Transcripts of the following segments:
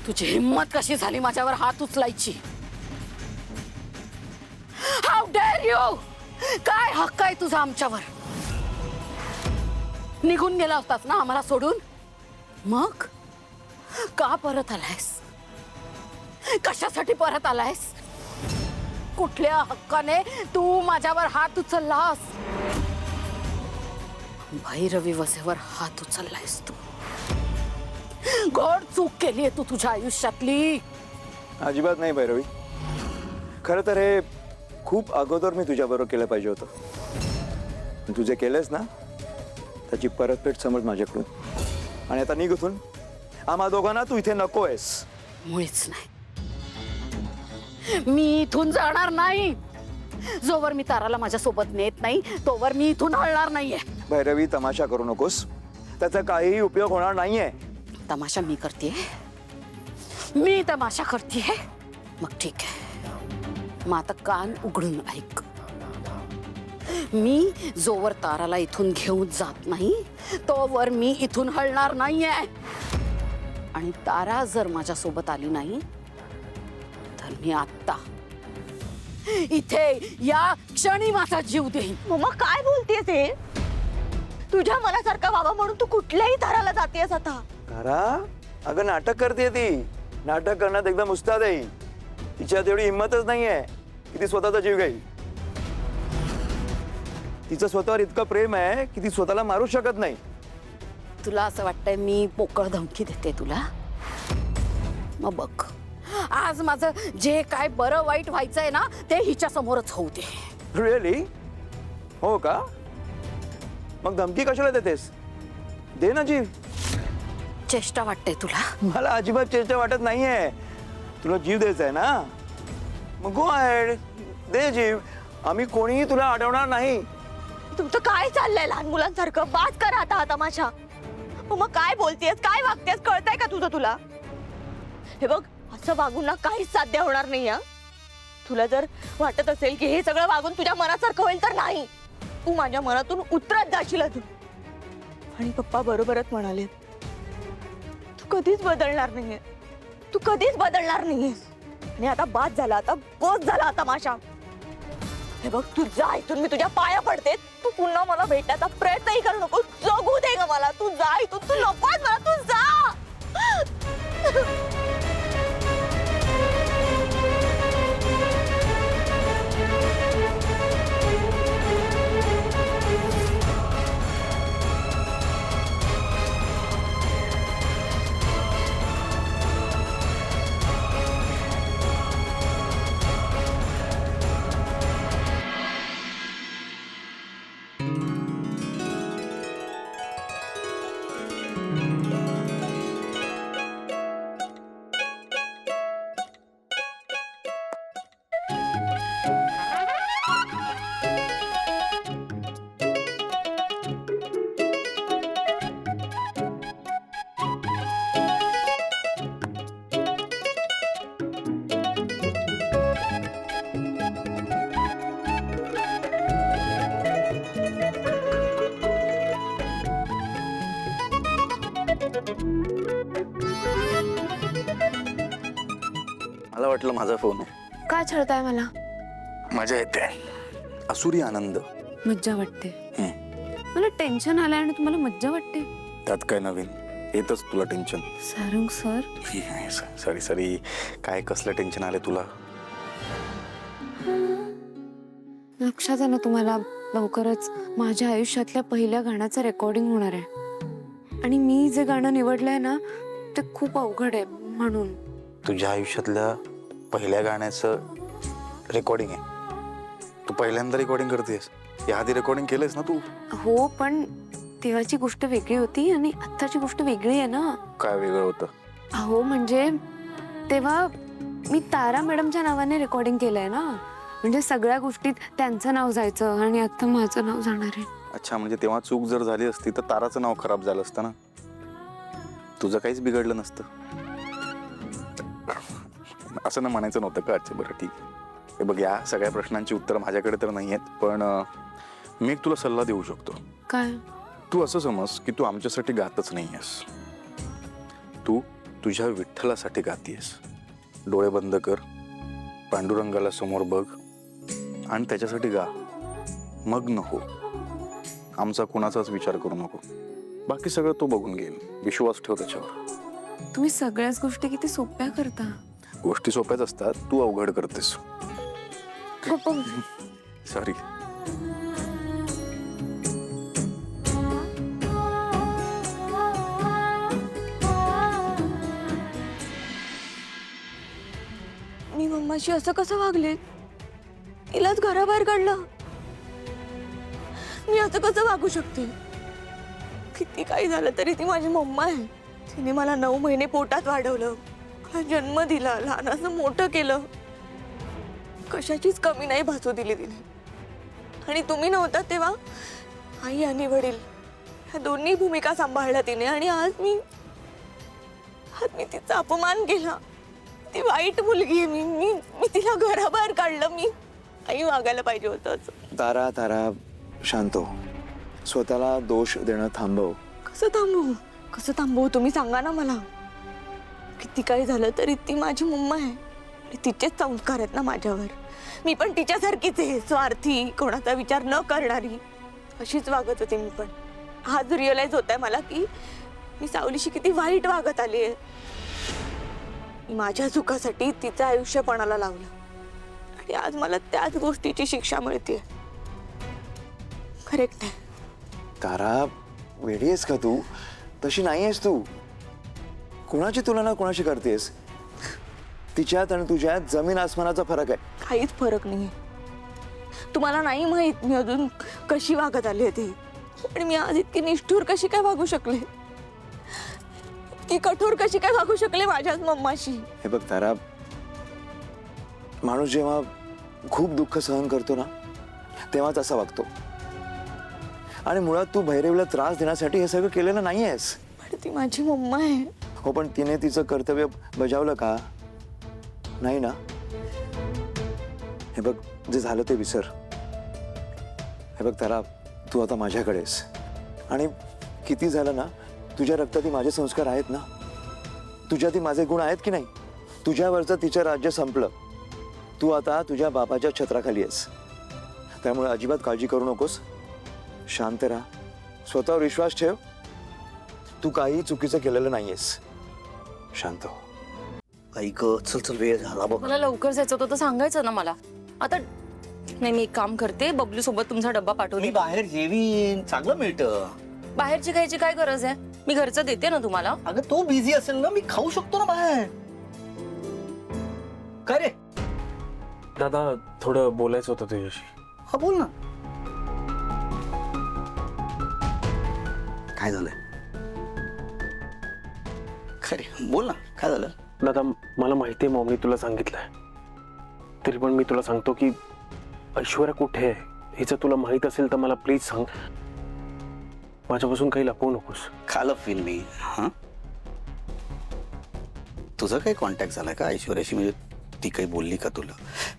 तुझी हिम्मत कशी झाली माझ्यावर हात उचलायची? How dare you! काय हक्क आहे तुझा आमच्यावर? निघून गेला होतास ना आम्हाला सोडून, मग का परत आलायस? कशासाठी परत आलायस? कुठल्या हक्काने तू माझ्यावर हात उचललास? भैरवी वसेवर हात उचललायस तू. घोर चूक केलीये तू तुझ्या आयुष्यातली. अजिबात नाही भैरवी. खरं तर हे खूप अगोदर मी तुझ्याबरोबर केलं पाहिजे होतं. तू जे केलंस ना त्याची परतफेड समज माझ्याकडून. आणि आता निघ इथून. आम्हा दोघांना तू इथे नको आहेस. मुळीच नाही. मी इथून जाणार नाही. जोवर मी ताराला माझ्या सोबत नेत नाही तोवर मी इथून हलणार नाहीये. भैरवी, तमाशा करू नकोस. त्याचा काहीही उपयोग होणार नाहीये. तमाशा मी करते. मी तमाशा करते. मग ठीक आहे. मग आता कान उघडून ऐक. मी जोवर ताराला इथून घेऊन जात नाही तोवर मी इथून हलणार नाहीये. आणि तारा जर माझ्या सोबत आली नाही तर मी आत्ता इथे या क्षणी माझा जीव देईन. मम्मा काय बोलतेस हे? तुझ्या मनासारखा बाबा म्हणून तू कुठल्याही ताराला जातेस आता? तारा अगं नाटक करते ती. नाटक करण्यात एकदम उस्ताद आहे. तिच्यात एवढी हिंमतच नाहीये की ती स्वतःचा जीव घेईल. तिचं स्वतःवर इतकं प्रेम आहे की ती स्वतःला मारू शकत नाही. तुला असं वाटतंय मी पोकळ धमकी देते तुला? मग बघ, आज माझं जे काय बरं वाईट व्हायचंय ना ते हिच्या समोरच होऊ दे. रिअली? हो का? मग धमकी कशाला देतेस? दे ना जीव. चेष्टा वाटते तुला? मला अजिबात चेष्टा वाटत नाहीये. तुला जीव द्यायचा आहे ना, मग गो अहेड, दे जीव. आम्ही कोणीही तुला अडवणार नाही. तुमचं काय चाललंय लहान मुलांसारखं? बात करा आता हा तमाशा. मम्मा काय बोलतेस, काय वागतेस, कळतंय का तुझं तुला? हे बघ, असं वागून ना काहीच साध्य होणार नाही. हा, तुला जर वाटत असेल की हे सगळं वागून तुझ्या मनासारखं होईल तर नाही. तू माझ्या मनातून उतरत जाशील अजून. आणि पप्पा बरोबरच म्हणाले, तू कधीच बदलणार नाहीये. तू कधीच बदलणार नाहीयेस. आणि आता बाद झाला, आता बोध झाला आता तमाशा. हे बघ, तू जा इथून. मी तुझ्या पाया पडते. तू पुन्हा मला भेटण्याचा प्रयत्नही करू नको. जगू दे ग मला. तू जा इथून. तू नकोस मला. तू जा. मला वाटलं माझा फोन आहे. काय छळताय मला? मजा येते. असुरी आनंद. मज्जा वाटते. मला टेन्शन आलंय आणि तुम्हाला मज्जा वाटते. त्यात काय नवीन? येतच तुला tension. Sarang sir, sorry sorry. काय कसलं टेन्शन आलं तुला? लक्षात आहे ना तुम्हाला, लवकरच माझ्या आयुष्यातल्या पहिल्या गाण्याचं रेकॉर्डिंग होणार आहे. आणि मी जे गाणं निवडलंय ना ते खूप अवघड आहे. म्हणून तुझ्या आयुष्यातल्या पहिल्या गाण्याचं रेकॉर्डिंग आहे? तू पहिल्यांदा रेकॉर्डिंग करतेस? याआधी रेकॉर्डिंग केलंयस ना तू? हो, पण तेव्हाची गोष्ट वेगळी होती आणि आत्ताची गोष्ट वेगळी आहे ना. काय वेगळं होतं? हो म्हणजे तेव्हा मी तारा मॅडमच्या नावाने रेकॉर्डिंग केलंय ना, म्हणजे सगळ्या गोष्टीत त्यांचं नाव जायचं. आणि आता माझं नाव जाणार आहे. अच्छा, म्हणजे तेव्हा चूक जर झाली असती तर ताराचं नाव खराब झालं असतं ना. तुझं काहीच बिघडलं नसतं. असं ना म्हणायचं नव्हतं का? अच्छा बरं ठीक आहे. हे बघ, या सगळ्या प्रश्नांची उत्तरं माझ्याकडे तर नाही आहेत, पण मी एक तुला सल्ला देऊ शकतो. काय? तू असं समज की तू आमच्यासाठी गातच नाही आहेस. तू तुझ्या विठ्ठलासाठी गातीयस. डोळे बंद कर, पांडुरंगाला समोर बघ आणि त्याच्यासाठी गा. मग्न हो. आमचा कुणाचाच विचार करू नको. बाकी सगळं तो बघून घेईल. विश्वास ठेव त्याच्यावर. तुम्ही सगळ्याच गोष्टी किती सोप्या करता. गोष्टी सोप्याच असतात, तू अवघड करतेस. गप्प. सॉरी. मी मम्माशी असं कसं वागले? तिलाच घराबाहेर काढलं. मी असं कसं वागू शकते? किती काही झालं तरी ती माझी मम्मा आहे. तिने मला 9 महिने पोटात वाढवलं, मला जन्म दिला, लहानाचं मोठं केलं. कशाचीच कमी नाही भासू दिली तिने. आणि तुम्ही नव्हता तेव्हा आई आणि वडील ह्या दोन्ही भूमिका सांभाळल्या तिने. आणि आज मी तिचा अपमान केला. ती वाईट मुलगी आहे. मी तिला घराबाहेर काढलं. मी आई वागायला पाहिजे होतं. तारा तारा शांत हो. स्वतःला दोष देणं थांबव. कसं थांबवू तुम्ही सांगा ना मला. किती काही झालं तरी ती माझी मम्मा आहे आणि तिचेच संस्कार आहेत ना माझ्यावर. मी पण तिच्यासारखीच आहे, स्वार्थी, कोणाचा विचार न करणारी. अशीच वागत होती मी पण. आज रिअलाइज होत आहे मला की मी सावलीशी किती वाईट वागत आली आहे. मी माझ्या चुकासाठी तिचं आयुष्य पणाला लावलं आणि आज मला त्याच गोष्टीची शिक्षा मिळते. करेक्ट आहे. तारा, वेडी आहेस का तू? तशी नाही आहेस तू. कुणाची तुलना कुणाशी करतेस? तिच्यात आणि तुझ्यात जमीन आसमानाचा फरक आहे. काहीच फरक नाही. तुम्हाला नाही माहित मी अजून कशी वागत आली ती. पण मी आज इतकी निष्ठुर कशी काय वागू शकले, इतकी कठोर कशी काय वागू शकले माझ्याच मम्माशी. हे बघ तारा, माणूस जेव्हा खूप दुःख सहन करतो ना तेव्हाच असा वागतो. आणि मुळात तू भैरवीला त्रास देण्यासाठी हे सगळं केलेलं नाहीयेस. पण ती माझी मम्मा आहे. हो, पण तिने तिचं कर्तव्य बजावलं का? नाही ना. हे बघ, जे झालं ते विसर. हे बघ तारा, तू आता माझ्याकडेस. आणि किती झालं ना, तुझ्या रक्ताती माझे संस्कार आहेत ना. तुझ्याती माझे गुण आहेत की नाही. तुझ्यावरचं तिचं राज्य संपलं. तू आता तुझ्या बापाच्या छत्राखाली आहेस. त्यामुळे अजिबात काळजी करू नकोस. शांत राहा. स्वतःवर विश्वास ठेव. तू काही चुकीचं केलेलं नाहीयेस. शांत हो. ऐक, चल चल, वेळ झाला बघ. मला लवकर जायचं होतं तर सांगायचं ना मला. आता नाही, मी एक काम करते, बबलू सोबत तुमचा डब्बा मी पाठवते. बाहेर जेवीन, चांगलं मिळतं. बाहेरची खायची काय गरज आहे? मी घरचं देते ना तुम्हाला. अगं तो बिझी असेल ना, मी खाऊ शकतो ना बाहेर. काय रे? दादा, थोडं बोलायचं होतं तुझ्याशी. हा, बोल ना. काय झालंय? काय रे, बोल ना, काय झालं? दादा, मला माहिती आहे मम्मी तुला सांगितलंय, तरी पण मी तुला सांगतो की ऐश्वर्या कुठे आहे हिचं तुला माहित असेल तर मला प्लीज सांग. माझ्यापासून काही लपवू नकोस. खाल फील मी. हा, तुझा काही कॉन्टॅक्ट झालाय का ऐश्वर्याशी? म्हणजे ती काही बोलली का तुला,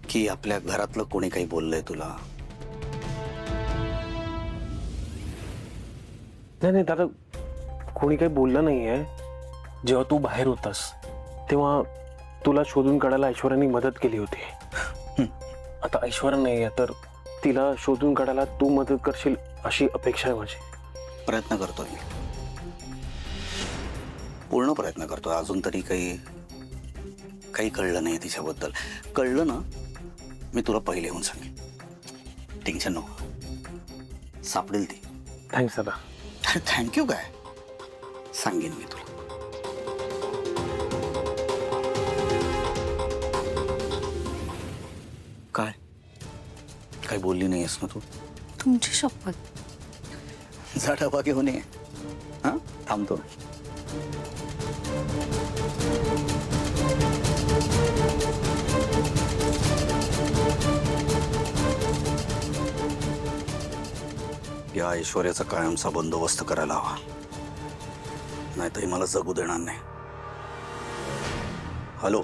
की आपल्या घरातलं कोणी काही बोललंय तुला? नाही दादा, कोणी काही बोललं नाहीये. जेव्हा तू बाहेर होतास तेव्हा तुला शोधून काढायला ऐश्वर्याने मदत केली होती. आता ऐश्वर्या नाहीये तर तिला शोधून काढायला तू मदत करशील अशी अपेक्षा आहे माझी. प्रयत्न करतोय मी, पूर्ण प्रयत्न करतोय. अजून तरी काही कळलं नाही तिच्याबद्दल. कळलं ना, मी तुला पहिले येऊन सांगेन. टेन्शन नको, सापडेल ती. थँक्स दादा. अरे थँक्यू काय, सांगेन मी तुला. काय काय बोलली नाहीस ना तू? तुमची शपथ. जा डबा घेऊन ये. हा, थांबतो. या ऐश्वर्याचा कायमचा बंदोबस्त करायला हवा, नाहीतर मला जगू देणार नाही. हॅलो.